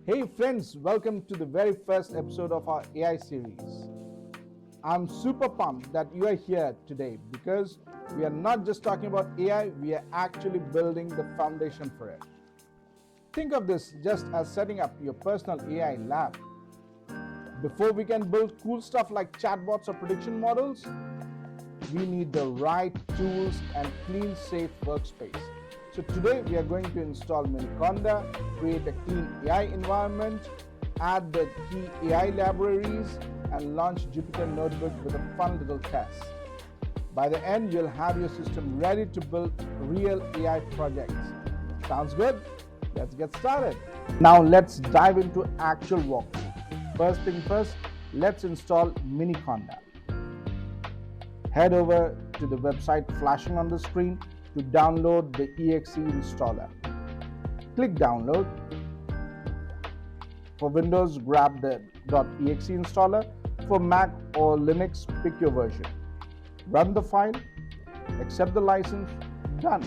Hey friends, welcome to the very first episode of our AI series. I'm super pumped that you are here today because we are not just talking about AI, we are actually building the foundation for it. Think of this just as setting up your personal AI lab. Before we can build cool stuff like chatbots or prediction models, we need the right tools and clean, safe workspace. So today we are going to install Miniconda, create a clean AI environment, add the key AI libraries, and launch Jupyter Notebook with a fun little test. By the end, you'll have your system ready to build real AI projects. Sounds good? Let's get started. Now let's dive into actual walkthrough. First thing first, let's install Miniconda. Head over to the website flashing on the screen to download the exe installer. Click download. For Windows, grab the .exe installer. For Mac or Linux, pick your version. Run the file, accept the license, done.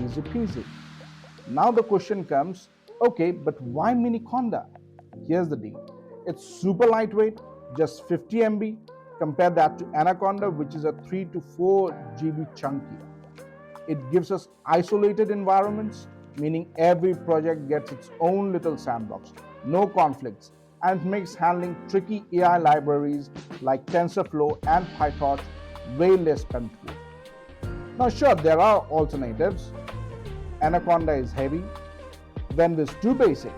Easy peasy. Now the question comes, okay, but why Miniconda? Here's the deal. It's super lightweight, just 50 MB. Compare that to Anaconda, which is a 3 to 4 GB chunkier. It gives us isolated environments, meaning every project gets its own little sandbox, no conflicts, and it makes handling tricky AI libraries like TensorFlow and PyTorch way less painful. Now sure, there are alternatives. Anaconda is heavy, Venv is too basic,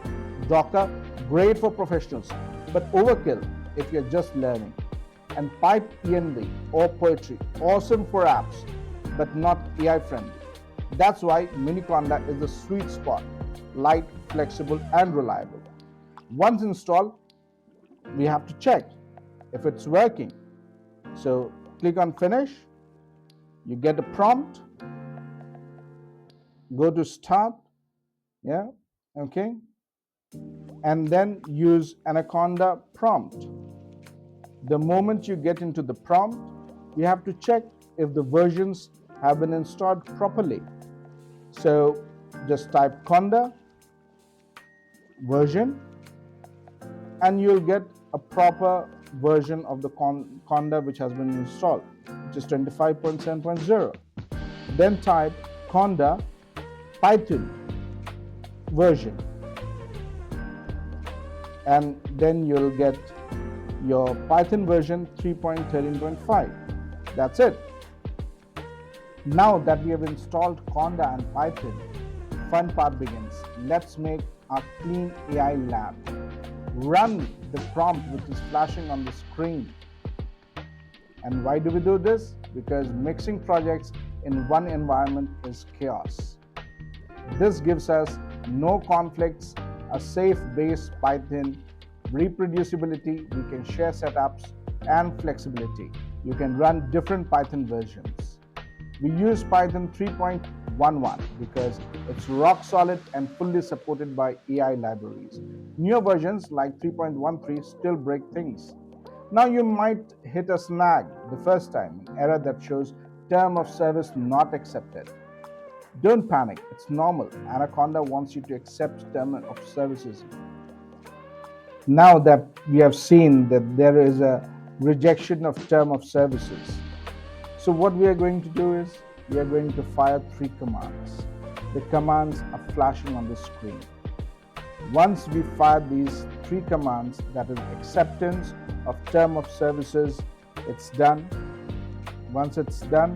Docker, great for professionals, but overkill if you're just learning. And PyEnv or Poetry, awesome for apps, but not AI friendly. That's why Miniconda is the sweet spot, light, flexible, and reliable. Once installed, we have to check if it's working. So click on finish, you get a prompt, go to start, okay, and then use Anaconda prompt. The moment you get into the prompt, you have to check if the versions have been installed properly. So just type conda version and you'll get a proper version of the conda which has been installed, which is 25.7.0. Then type conda Python version and then you'll get your Python version 3.13.5. That's it. Now that we have installed Conda and Python, fun part begins. Let's make our clean AI lab. Run the prompt which is flashing on the screen. And why do we do this? Because mixing projects in one environment is chaos. This gives us no conflicts, a safe base Python, reproducibility, we can share setups, and flexibility. You can run different Python versions. We use Python 3.11 because it's rock solid and fully supported by AI libraries. Newer versions like 3.13 still break things. Now you might hit a snag the first time, an error that shows term of service not accepted. Don't panic, it's normal. Anaconda wants you to accept term of services. Now that we have seen that there is a rejection of term of services, so what we are going to do is we are going to fire 3 commands. The commands are flashing on the screen. Once we fire these 3 commands, that is acceptance of term of services, it's done. Once it's done,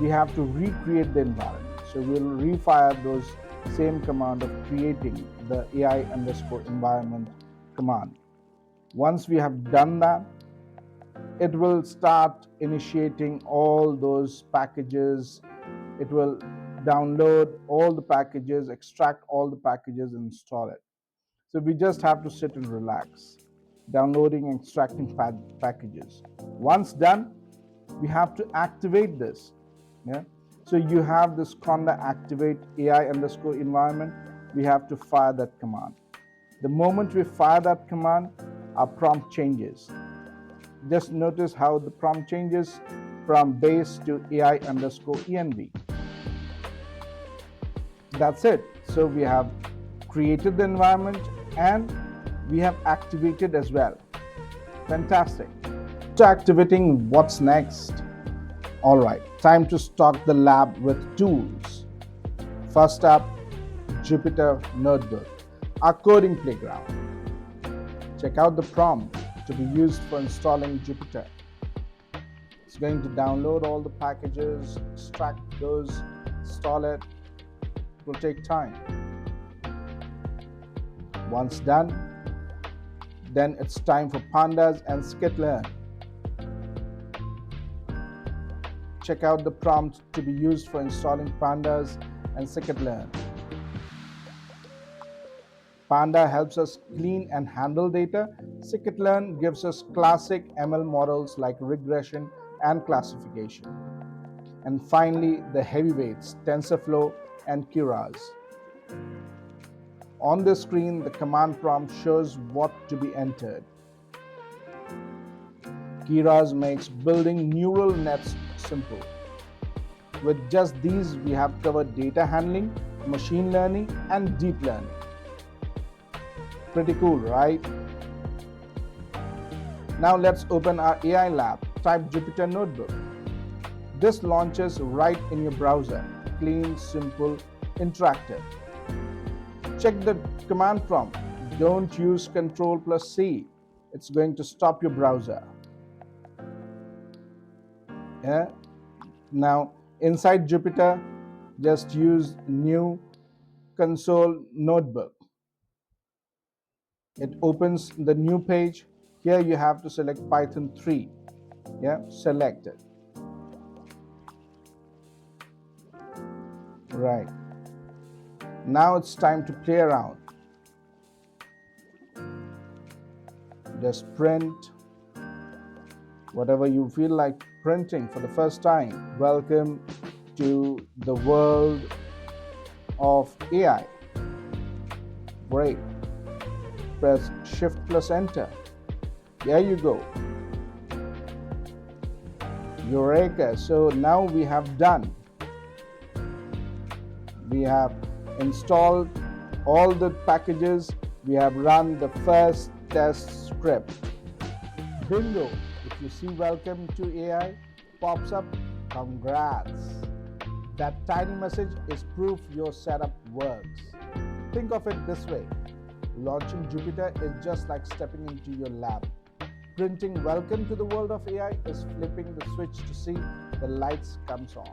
we have to recreate the environment. So we'll refire those same command of creating the AI_environment command. Once we have done that, it will start initiating all those packages. It will download all the packages, extract all the packages, and install it. So we just have to sit and relax, downloading and extracting packages. Once done, we have to activate this. So you have this conda activate AI_environment. We have to fire that command. The moment we fire that command, our prompt changes. Just notice how the prompt changes from base to AI_env. That's it. So we have created the environment and we have activated as well. Fantastic. So activating, what's next? All right, time to stock the lab with tools. First up, Jupyter Notebook, our coding playground. Check out the prompt to be used for installing Jupyter. It's going to download all the packages, extract those, install it. It will take time. Once done, then it's time for pandas and Scikit-learn. Check out the prompt to be used for installing pandas and Scikit-learn. Panda helps us clean and handle data. Scikit-learn gives us classic ML models like regression and classification. And finally, the heavyweights, TensorFlow and Keras. On the screen, the command prompt shows what to be entered. Keras makes building neural nets simple. With just these, we have covered data handling, machine learning, and deep learning. Pretty cool, right? Now let's open our AI lab. Type Jupyter Notebook. This launches right in your browser. Clean, simple, interactive. Check the command prompt. Don't use Ctrl+C. It's going to stop your browser. Yeah. Now, inside Jupyter, just use new console notebook. It opens the new page. Here you have to select Python 3. Yeah, select it. Right. Now it's time to play around. Just print whatever you feel like printing for the first time. Welcome to the world of AI. Great. Press Shift+Enter. There you go. Eureka. So now we have done. We have installed all the packages. We have run the first test script. Bingo. If you see welcome to AI pops up, congrats. That tiny message is proof your setup works. Think of it this way. Launching Jupyter is just like stepping into your lab. Printing welcome to the world of AI is flipping the switch to see the lights comes on.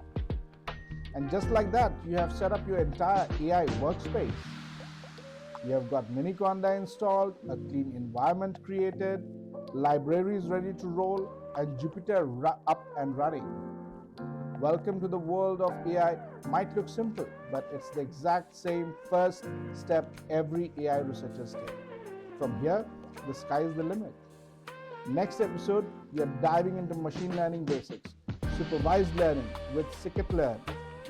And just like that, you have set up your entire AI workspace. You have got Miniconda installed, a clean environment created, libraries ready to roll, and Jupyter up and running. Welcome to the world of AI might look simple, but it's the exact same first step every AI researcher takes. From here, the sky is the limit. Next episode, we are diving into machine learning basics. Supervised learning with Scikit-learn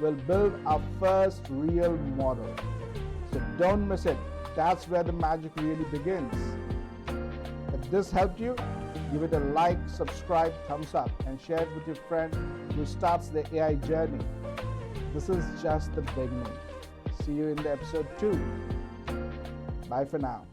will build our first real model. So don't miss it. That's where the magic really begins. If this helped you, give it a like, subscribe, thumbs up, and share it with your friend who starts the AI journey. This is just the beginning. See you in the episode 2. Bye for now.